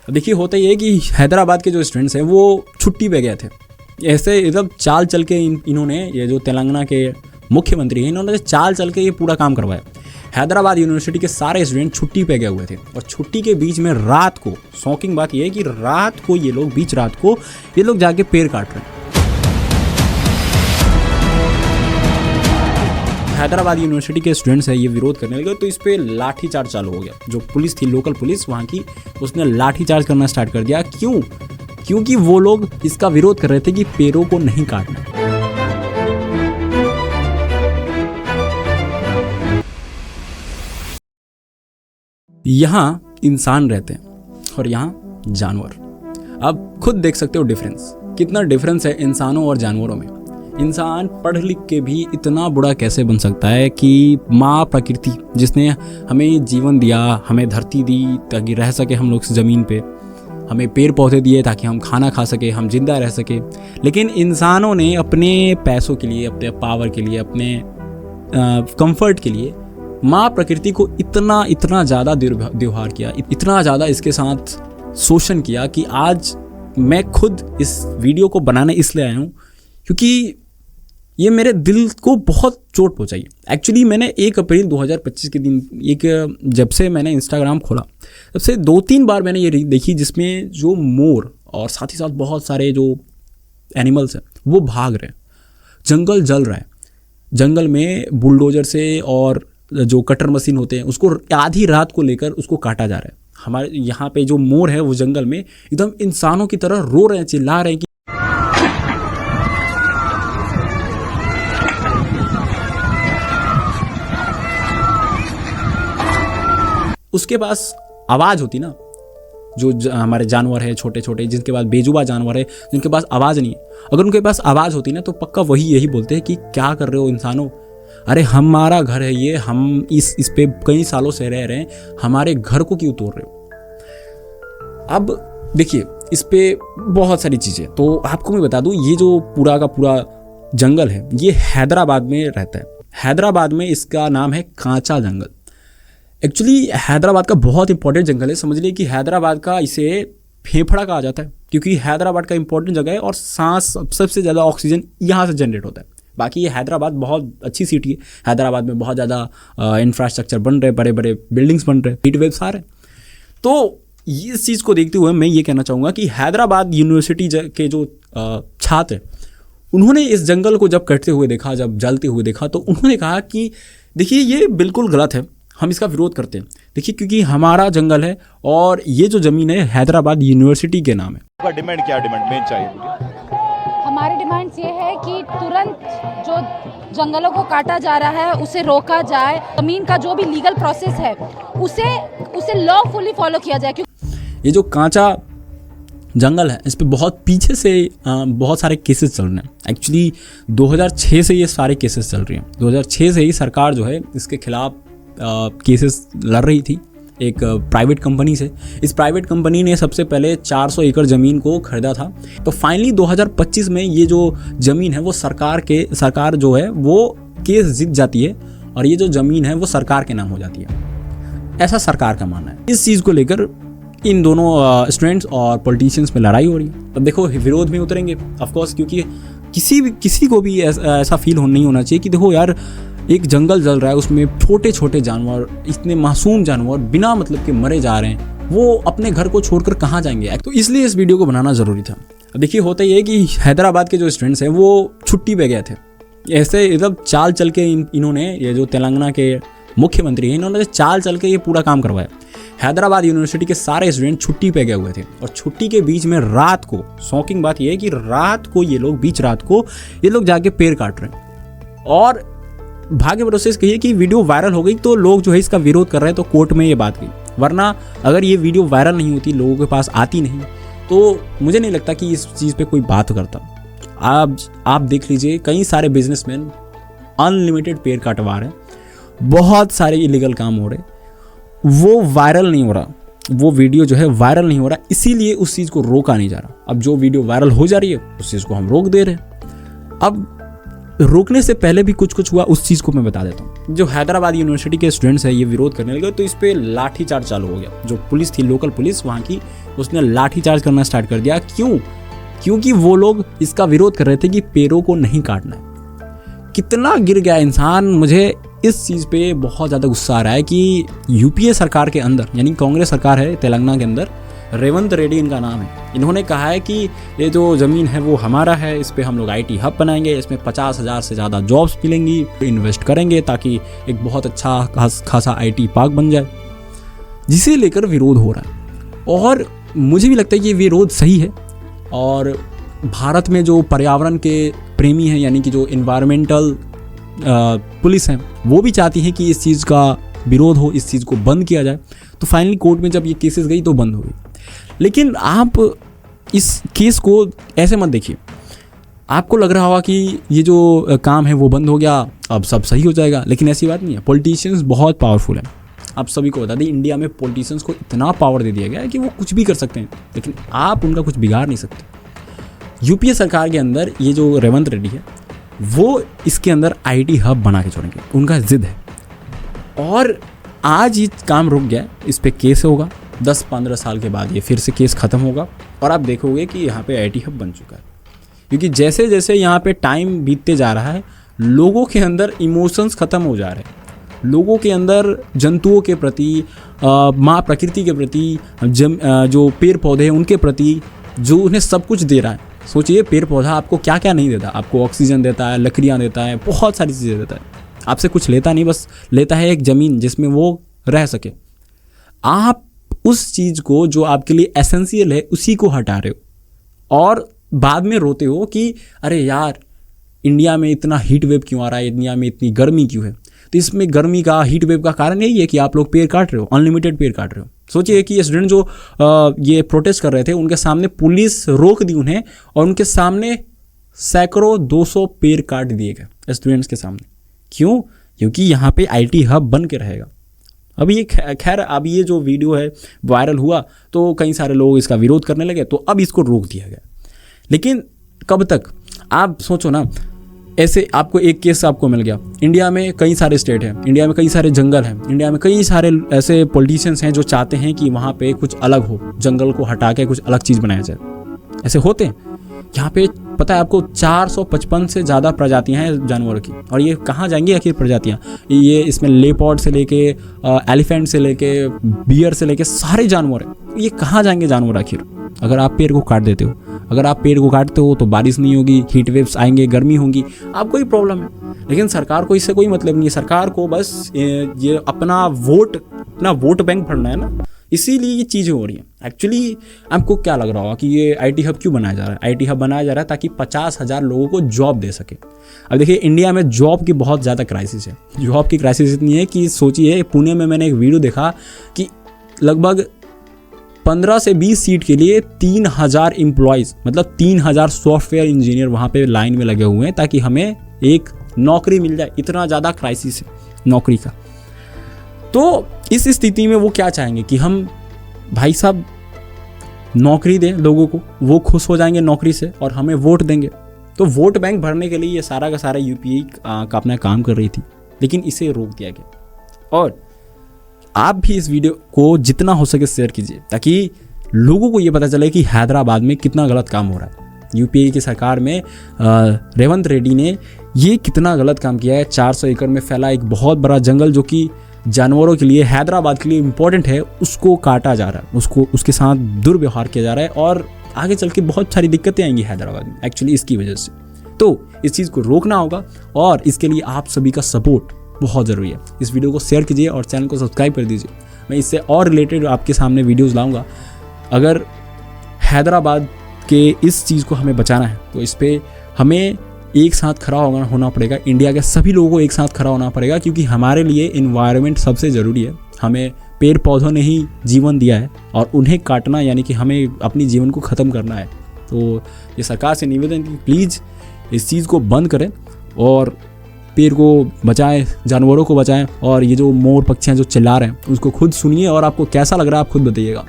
देखिए होता ये है कि हैदराबाद के जो स्टूडेंट्स हैं वो छुट्टी पे गए थे। ऐसे एकदम चाल चल के इन्होंने, ये जो तेलंगाना के मुख्यमंत्री हैं, इन्होंने चाल चल के ये पूरा काम करवाया। हैदराबाद यूनिवर्सिटी के सारे स्टूडेंट छुट्टी पे गए हुए थे और छुट्टी के बीच में रात को, शॉकिंग बात यह है कि रात को ये लोग, बीच रात को ये लोग जाके पेड़ काट रहे हैं। हैदराबाद यूनिवर्सिटी के स्टूडेंट्स है ये विरोध करने लगे तो इस पे लाठीचार्ज चालू हो गया। जो पुलिस थी, लोकल पुलिस वहाँ की, उसने लाठीचार्ज करना स्टार्ट कर दिया। क्यों? क्योंकि वो लोग इसका विरोध कर रहे थे कि पेड़ों को नहीं काटना। यहाँ इंसान रहते हैं और यहाँ जानवर। आप खुद देख सकते हो डिफरेंस, कितना डिफरेंस है इंसानों और जानवरों में। इंसान पढ़ लिख के भी इतना बुरा कैसे बन सकता है कि माँ प्रकृति जिसने हमें जीवन दिया, हमें धरती दी ताकि रह सके हम लोग इस ज़मीन पे, हमें पेड़ पौधे दिए ताकि हम खाना खा सके, हम जिंदा रह सके, लेकिन इंसानों ने अपने पैसों के लिए, अपने पावर के लिए, अपने कंफर्ट के लिए माँ प्रकृति को इतना ज़्यादा दुर्व्यवहार किया, इतना ज़्यादा इसके साथ शोषण किया कि आज मैं खुद इस वीडियो को बनाने इसलिए आया हूँ क्योंकि ये मेरे दिल को बहुत चोट पहुँचाई। एक्चुअली मैंने 1 अप्रैल 2025 के दिन जब से मैंने इंस्टाग्राम खोला तब से 2-3 बार मैंने ये रील देखी जिसमें जो मोर और साथ ही साथ बहुत सारे जो एनिमल्स हैं वो भाग रहे हैं, जंगल जल रहा है, जंगल में बुलडोजर से और जो कटर मशीन होते हैं उसको आधी रात को लेकर उसको काटा जा रहा है। हमारे यहाँ पे जो मोर है वो जंगल में एकदम इंसानों की तरह रो रहे हैं, चिल्ला रहे हैं कि उसके पास आवाज़ होती ना, जो हमारे जानवर है छोटे छोटे, जिनके पास बेजुबान जानवर है, जिनके पास आवाज़ नहीं है, अगर उनके पास आवाज़ होती ना तो पक्का वही यही बोलते हैं कि क्या कर रहे हो इंसानों, अरे हमारा घर है ये, हम इस पे कई सालों से रह रहे हैं, हमारे घर को क्यों तोड़ रहे हो। अब देखिए इस पे बहुत सारी चीज़ें, तो आपको मैं बता दूं ये जो पूरा का पूरा जंगल है ये हैदराबाद में रहता है। हैदराबाद में इसका नाम है कांचा जंगल। एक्चुअली हैदराबाद का बहुत इंपॉर्टेंट जंगल है। समझ लीजिए कि हैदराबाद का इसे फेफड़ा कहा जाता है क्योंकि हैदराबाद का इंपॉर्टेंट जगह है और सांस सबसे ज़्यादा ऑक्सीजन यहाँ से जनरेट होता है। बाकी ये हैदराबाद बहुत अच्छी सिटी है, हैदराबाद में बहुत ज़्यादा इंफ्रास्ट्रक्चर बन रहे, बड़े बड़े बिल्डिंग्स बन रहे, हीट वेव्स आ रहे। तो इस चीज़ को देखते हुए मैं ये कहना चाहूँगा कि हैदराबाद यूनिवर्सिटी के जो छात्र हैं उन्होंने इस जंगल को जब कटते हुए देखा, जब जलते हुए देखा, तो उन्होंने कहा कि देखिए ये बिल्कुल गलत है, हम इसका विरोध करते हैं। देखिए क्योंकि हमारा जंगल है और ये जो ज़मीन है हैदराबाद यूनिवर्सिटी के नाम है। आपका डिमांड क्या, डिमांड मेन चाहिए? हमारी डिमांड्स ये है कि तुरंत जो जंगलों को काटा जा रहा है उसे रोका जाए, ज़मीन का जो भी लीगल प्रोसेस है उसे लॉफुली फॉलो किया जाए। ये जो कांचा जंगल है इस पे बहुत पीछे से बहुत सारे केसेस चल रहे हैं। एक्चुअली 2006 से ये सारे केसेस चल रहे हैं। 2006 से ही सरकार जो है इसके खिलाफ केसेस लड़ रही थी एक प्राइवेट कंपनी से। इस प्राइवेट कंपनी ने सबसे पहले 400 एकड़ ज़मीन को खरीदा था। तो फाइनली 2025 में ये जो ज़मीन है वो सरकार जो है वो केस जीत जाती है और ये जो ज़मीन है वो सरकार के नाम हो जाती है, ऐसा सरकार का मानना है। इस चीज़ को लेकर इन दोनों स्टूडेंट्स और पॉलिटिशियंस में लड़ाई हो रही है। अब देखो विरोध में उतरेंगे ऑफकोर्स, क्योंकि किसी को भी ऐसा फील नहीं होना चाहिए कि देखो यार एक जंगल जल रहा है, उसमें छोटे छोटे जानवर, इतने मासूम जानवर बिना मतलब के मरे जा रहे हैं, वो अपने घर को छोड़कर कहाँ जाएंगे। तो इसलिए इस वीडियो को बनाना ज़रूरी था। देखिए होता ये है कि हैदराबाद के जो स्टूडेंट्स हैं वो छुट्टी पे गए थे। ऐसे एकदम चाल चल के इन्होंने, ये जो तेलंगाना के मुख्यमंत्री हैं, इन्होंने चाल चल के ये पूरा काम करवाया। हैदराबाद यूनिवर्सिटी के सारे स्टूडेंट छुट्टी पे गए हुए थे और छुट्टी के बीच में रात को, शॉकिंग बात यह है कि रात को ये लोग, बीच रात को ये लोग जाके पेड़ काट रहे हैं। और भाग्य भरोसे कहिए कि वीडियो वायरल हो गई तो लोग जो है इसका विरोध कर रहे हैं, तो कोर्ट में ये बात गई। वरना अगर ये वीडियो वायरल नहीं होती, लोगों के पास आती नहीं, तो मुझे नहीं लगता कि इस चीज़ पे कोई बात करता। आप देख लीजिए कई सारे बिजनेसमैन अनलिमिटेड पेड़ काटवा रहे हैं, बहुत सारे इलीगल काम हो रहे, वो वायरल नहीं हो रहा, वो वीडियो जो है वायरल नहीं हो रहा, इसीलिए उस चीज़ को रोका नहीं जा रहा। अब जो वीडियो वायरल हो जा रही है उस चीज़ को हम रोक दे रहे हैं। अब रोकने से पहले भी कुछ कुछ हुआ, उस चीज़ को मैं बता देता हूँ। जो हैदराबाद यूनिवर्सिटी के स्टूडेंट्स हैं ये विरोध करने लगे तो इस पर लाठीचार्ज चालू हो गया। जो पुलिस थी, लोकल पुलिस वहाँ की, उसने लाठीचार्ज करना स्टार्ट कर दिया। क्यों? क्योंकि वो लोग इसका विरोध कर रहे थे कि पेड़ों को नहीं काटना है। कितना गिर गया इंसान। मुझे इस चीज़ पे बहुत ज़्यादा गुस्सा आ रहा है कि यूपीए सरकार के अंदर, यानी कांग्रेस सरकार है तेलंगाना के अंदर, रेवंत रेड्डी इनका नाम है, इन्होंने कहा है कि ये जो ज़मीन है वो हमारा है, इस पे हम लोग आईटी हब बनाएंगे, इसमें 50,000 से ज़्यादा जॉब्स मिलेंगी, इन्वेस्ट करेंगे ताकि एक बहुत अच्छा खासा आईटी पार्क बन जाए, जिसे लेकर विरोध हो रहा है। और मुझे भी लगता है कि ये विरोध सही है। और भारत में जो पर्यावरण के प्रेमी हैं, यानी कि जो इन्वायरमेंटल पुलिस हैं, वो भी चाहती हैं कि इस चीज़ का विरोध हो, इस चीज़ को बंद किया जाए। तो फाइनली कोर्ट में जब ये केसेस गई तो बंद हो गई। लेकिन आप इस केस को ऐसे मत देखिए। आपको लग रहा होगा कि ये जो काम है वो बंद हो गया, अब सब सही हो जाएगा, लेकिन ऐसी बात नहीं है। पॉलिटिशियंस बहुत पावरफुल हैं। आप सभी को बता दें, इंडिया में पॉलिटिशियंस को इतना पावर दे दिया गया है कि वो कुछ भी कर सकते हैं, लेकिन आप उनका कुछ बिगाड़ नहीं सकते। यूपीए सरकार के अंदर ये जो रेवंत रेड्डी है, वो इसके अंदर आईटी हब बना के छोड़ेंगे, उनका जिद है। और आज ये काम रुक गया, इस पर केस होगा, 10-15 साल के बाद ये फिर से केस ख़त्म होगा और आप देखोगे कि यहाँ पे आईटी हब बन चुका है। क्योंकि जैसे जैसे यहाँ पे टाइम बीतते जा रहा है, लोगों के अंदर इमोशंस ख़त्म हो जा रहे हैं। लोगों के अंदर जंतुओं के प्रति, माँ प्रकृति के प्रति, जो पेड़ पौधे हैं उनके प्रति, जो उन्हें सब कुछ दे रहा है। सोचिए, पेड़ पौधा आपको क्या क्या नहीं देता। आपको ऑक्सीजन देता है, लकड़ियाँ देता है, बहुत सारी चीज़ें देता है। आपसे कुछ लेता नहीं, बस लेता है एक ज़मीन जिसमें वो रह सके। आप उस चीज़ को जो आपके लिए एसेंशियल है उसी को हटा रहे हो और बाद में रोते हो कि अरे यार, इंडिया में इतना हीट वेव क्यों आ रहा है, इंडिया में इतनी गर्मी क्यों है। तो इसमें गर्मी का, हीट वेव का कारण यही है कि आप लोग पेड़ काट रहे हो, अनलिमिटेड पेड़ काट रहे हो। सोचिए कि ये स्टूडेंट जो ये प्रोटेस्ट कर रहे थे, उनके सामने पुलिस रोक दी उन्हें और उनके सामने सैकड़ों 200 पेड़ काट दिए गए स्टूडेंट्स के सामने। क्यों? क्योंकि यहाँ पे आईटी हब बन के रहेगा। अभी ये खैर अब ये जो वीडियो है वायरल हुआ तो कई सारे लोग इसका विरोध करने लगे, तो अब इसको रोक दिया गया। लेकिन कब तक? आप सोचो ना, ऐसे आपको एक केस आपको मिल गया। इंडिया में कई सारे स्टेट हैं, इंडिया में कई सारे जंगल हैं, इंडिया में कई सारे ऐसे पॉलिटिशियंस हैं जो चाहते हैं कि वहाँ पे कुछ अलग हो, जंगल को हटा के कुछ अलग चीज़ बनाया जाए। ऐसे होते हैं। यहाँ पे पता है आपको 455 से ज़्यादा प्रजातियाँ हैं जानवरों की। और ये कहाँ जाएंगी आखिर प्रजातियाँ? ये इसमें लेपर्ड से लेके एलिफेंट से लेके बियर से लेके सारे जानवर हैं। ये कहाँ जाएंगे जानवर आखिर? अगर आप पेड़ को काट देते हो, अगर आप पेड़ को काटते हो तो बारिश नहीं होगी, हीट वेव्स आएंगे, गर्मी होगी, आपको ही प्रॉब्लम है। लेकिन सरकार को इससे कोई मतलब नहीं है। सरकार को बस ये अपना वोट बैंक भरना है ना, इसीलिए ये चीज़ें हो रही हैं। एक्चुअली आपको क्या लग रहा होगा कि ये आईटी हब क्यों बनाया जा रहा है? आईटी हब बनाया जा रहा है ताकि 50,000 लोगों को जॉब दे सके। अब देखिए, इंडिया में जॉब की बहुत ज़्यादा क्राइसिस है। जॉब की क्राइसिस इतनी है कि सोचिए, पुणे में मैंने एक वीडियो देखा कि लगभग 15 से 20 सीट के लिए 3,000 एम्प्लॉयज़, मतलब 3,000 सॉफ्टवेयर इंजीनियर वहाँ पे लाइन में लगे हुए हैं ताकि हमें एक नौकरी मिल जाए। इतना ज़्यादा क्राइसिस है नौकरी का। तो इस स्थिति में वो क्या चाहेंगे कि हम भाई साहब नौकरी दें लोगों को, वो खुश हो जाएंगे नौकरी से और हमें वोट देंगे। तो वोट बैंक भरने के लिए ये सारा का सारा यूपीए का अपना काम कर रही थी, लेकिन इसे रोक दिया गया। और आप भी इस वीडियो को जितना हो सके शेयर कीजिए ताकि लोगों को ये पता चले कि हैदराबाद में कितना गलत काम हो रहा है। यूपीए की सरकार में रेवंत रेड्डी ने ये कितना गलत काम किया है। 400 एकड़ में फैला एक बहुत बड़ा जंगल जो कि जानवरों के लिए, हैदराबाद के लिए इम्पोर्टेंट है, उसको काटा जा रहा है, उसके साथ दुर्व्यवहार किया जा रहा है और आगे चल के बहुत सारी दिक्कतें आएंगी हैदराबाद में एक्चुअली इसकी वजह से। तो इस चीज़ को रोकना होगा और इसके लिए आप सभी का सपोर्ट बहुत ज़रूरी है। इस वीडियो को शेयर कीजिए और चैनल को सब्सक्राइब कर दीजिए। मैं इससे और रिलेटेड आपके सामने वीडियोज़ लाऊंगा। अगर हैदराबाद के इस चीज़ को हमें बचाना है तो इस पर हमें एक साथ खड़ा होना पड़ेगा। इंडिया के सभी लोगों को एक साथ खड़ा होना पड़ेगा क्योंकि हमारे लिए इन्वायरमेंट सबसे ज़रूरी है। हमें पेड़ पौधों ने ही जीवन दिया है और उन्हें काटना यानी कि हमें अपनी जीवन को ख़त्म करना है। तो ये सरकार से निवेदन कि प्लीज़ इस चीज़ को बंद करें और पेड़ को बचाएं, जानवरों को बचाएं। और ये जो मोर पक्षियाँ जो चिल्ला रहे हैं उसको खुद सुनिए और आपको कैसा लग रहा है आप खुद बताइएगा।